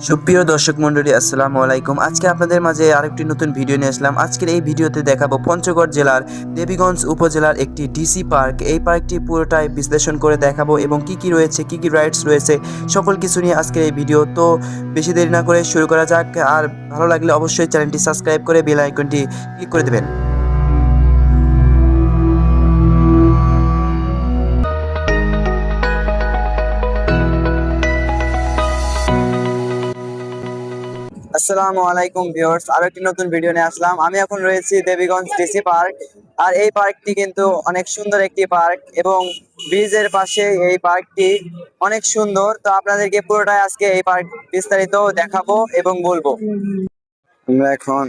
সুপ্রিয় দর্শক মণ্ডলী, আসসালামু আলাইকুম। আজকে আপনাদের মাঝে আরেকটি নতুন ভিডিও নিয়ে আসলাম। আজকের এই ভিডিওতে দেখাবো পঞ্চগড় জেলার দেবীগঞ্জ উপজেলার একটি ডিসি পার্ক। এই পার্কটি পুরোটাই বিশ্লেষণ করে দেখাবো এবং কি কি রয়েছে, কি কি রাইডস রয়েছে, সকল কিছু নিয়ে আজকের এই ভিডিও। তো বেশি দেরি না করে শুরু করা যাক। আর ভালো লাগলে অবশ্যই চ্যানেলটি সাবস্ক্রাইব করে বেল আইকনটি ক্লিক করে দেবেন। আসসালামু আলাইকুম ভিউয়ার্স, আরো একটি নতুন ভিডিও নিয়ে আসলাম। আমি এখন রয়েছি দেবীগঞ্জ ডিসি পার্ক। আর এই পার্কটি কিন্তু অনেক সুন্দর একটি পার্ক এবং ব্রিজের পাশে এই পার্কটি অনেক সুন্দর। তো আপনাদেরকে পুরোটাই আজকে এই পার্ক বিস্তারিত দেখাবো এবং বলবো। আমরা এখন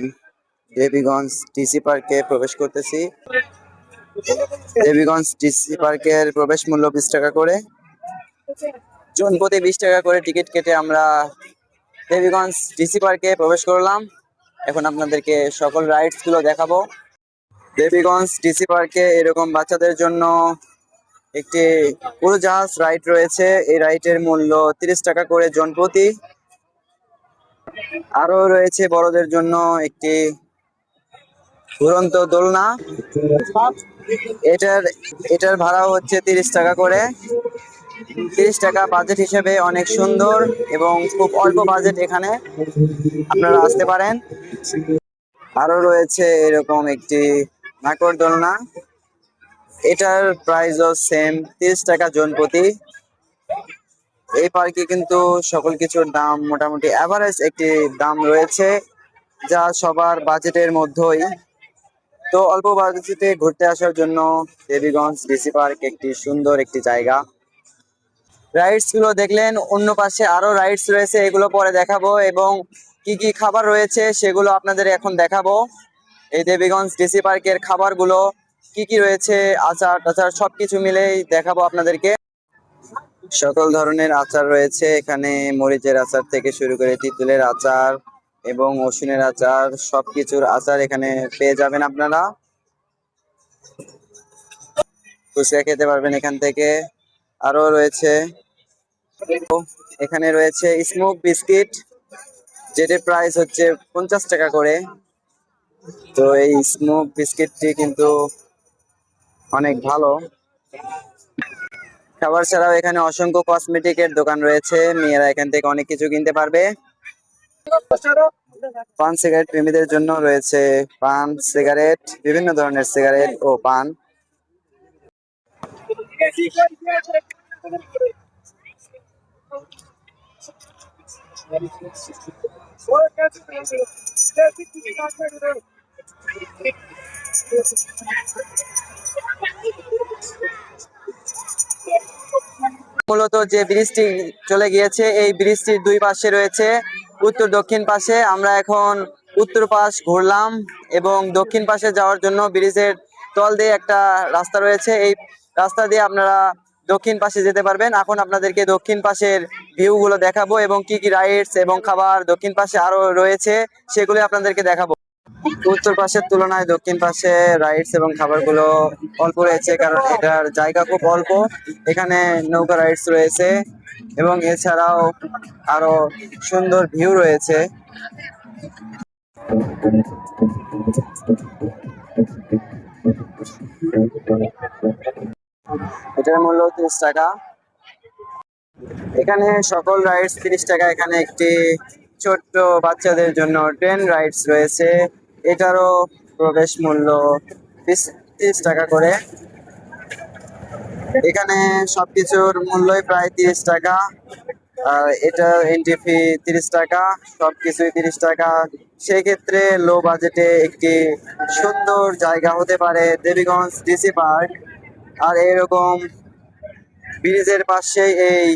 দেবীগঞ্জ ডিসি পার্কে প্রবেশ করতেছি। দেবীগঞ্জ ডিসি পার্কের প্রবেশ মূল্য 20 টাকা করে, জন প্রতি 20 টাকা করে টিকিট কেটে আমরা দেবীগঞ্জ ডিসি পার্কে প্রবেশ করলাম। এখন আপনাদেরকে সকল রাইডস গুলো দেখাবো। দেবীগঞ্জ ডিসি পার্কে এরকম বাচ্চাদের জন্য একটি উড়োজাহাজ রাইড রয়েছে। এই রাইডের মূল্য 30 টাকা করে জন প্রতি। আরো রয়েছে বড়দের জন্য একটি ঘুরন্ত দোলনা। এটার এটার ভাড়া হচ্ছে 30 টাকা করে। 30 টাকা বাজেট হিসেবে অনেক সুন্দর এবং খুব অল্প বাজেট, এখানে আপনারা আসতে পারেন। আরো রয়েছে এরকম একটি নাকর দোলনা। এটার প্রাইসও সেম, 30 টাকা জন প্রতি। এই পার্কে কিন্তু সকল কিছুর দাম মোটামুটি এভারেজ একটি দাম রয়েছে, যা সবার বাজেটের মধ্যেই। তো অল্প বাজেটে ঘুরতে আসার জন্য দেবীগঞ্জ ডিসি পার্ক একটি সুন্দর একটি জায়গা। রাইডস গুলো দেখলেন, অন্য পাশে আরো রাইডস রয়েছে, এগুলো পরে দেখাবো এবং কি কি খাবার রয়েছে সেগুলো আপনাদের এখন দেখাবো। এই দেবীগঞ্জ ডিসি পার্কের খাবারগুলো কি কি রয়েছে, আচার টাচার সবকিছু মিলেই দেখাবো আপনাদেরকে। সকল ধরনের আচার রয়েছে এখানে, মরিচের আচার থেকে শুরু করে তেঁতুলের আচার এবং রসুনের আচার, সবকিছুর আচার এখানে পেয়ে যাবেন আপনারা। ফুচকা খেতে পারবেন এখান থেকে। আরো রয়েছে, এখানে রয়েছে স্মোক বিস্কিট, যেটির প্রাইস হচ্ছে 50 টাকা করে। তো এই স্মোক বিস্কিটটি কিন্তু অনেক ভালো। খাবার ছাড়াও এখানে অসংখ্য কসমেটিকের দোকান রয়েছে, মেয়েরা এখান থেকে অনেক কিছু কিনতে পারবে। পান সিগারেট প্রেমীদের জন্য রয়েছে পান সিগারেট, বিভিন্ন ধরনের সিগারেট ও পান। মূলত যে ব্রিজটি চলে গিয়েছে, এই ব্রিজটির দুই পাশে রয়েছে, উত্তর দক্ষিণ পাশে আমরা এখন উত্তর পাশ ঘুরলাম এবং দক্ষিণ পাশে যাওয়ার জন্য ব্রিজের তল দিয়ে একটা রাস্তা রয়েছে। এই রাস্তা দিয়ে আপনারা দক্ষিণ পাশে যেতে পারবেন। এখন আপনাদেরকে দক্ষিণ পাশের ভিউ গুলো দেখাবো এবং কি কি রাইডস এবং খাবার দক্ষিণ পাশে আরো রয়েছে সেগুলো আপনাদেরকে দেখাবো। উত্তর পাশের তুলনায় দক্ষিণ পাশে রাইডস এবং খাবারগুলো অল্প রয়েছে, কারণ এটার জায়গা খুব অল্প। এখানে নৌকা রাইডস রয়েছে এবং এছাড়াও আরো সুন্দর ভিউ রয়েছে। এটার মূল্য 30 টাকা। এখানে সকল রাইডস 30 টাকা। এখানে একটি ছোট্ট বাচ্চাদের জন্য ট্রেন রাইডস রয়েছে, এটারও প্রবেশ মূল্য 30 টাকা করে। এখানে সবকিছুর মূল্যই প্রায় 30 টাকা। আর এটা এন্ট্রি ফি 30 টাকা, সবকিছুই 30 টাকা। সেই ক্ষেত্রে লো বাজেটে একটি সুন্দর জায়গা হতে পারে দেবীগঞ্জ ডিসি পার্ক। আর এরকম ব্রিজের পাশে এই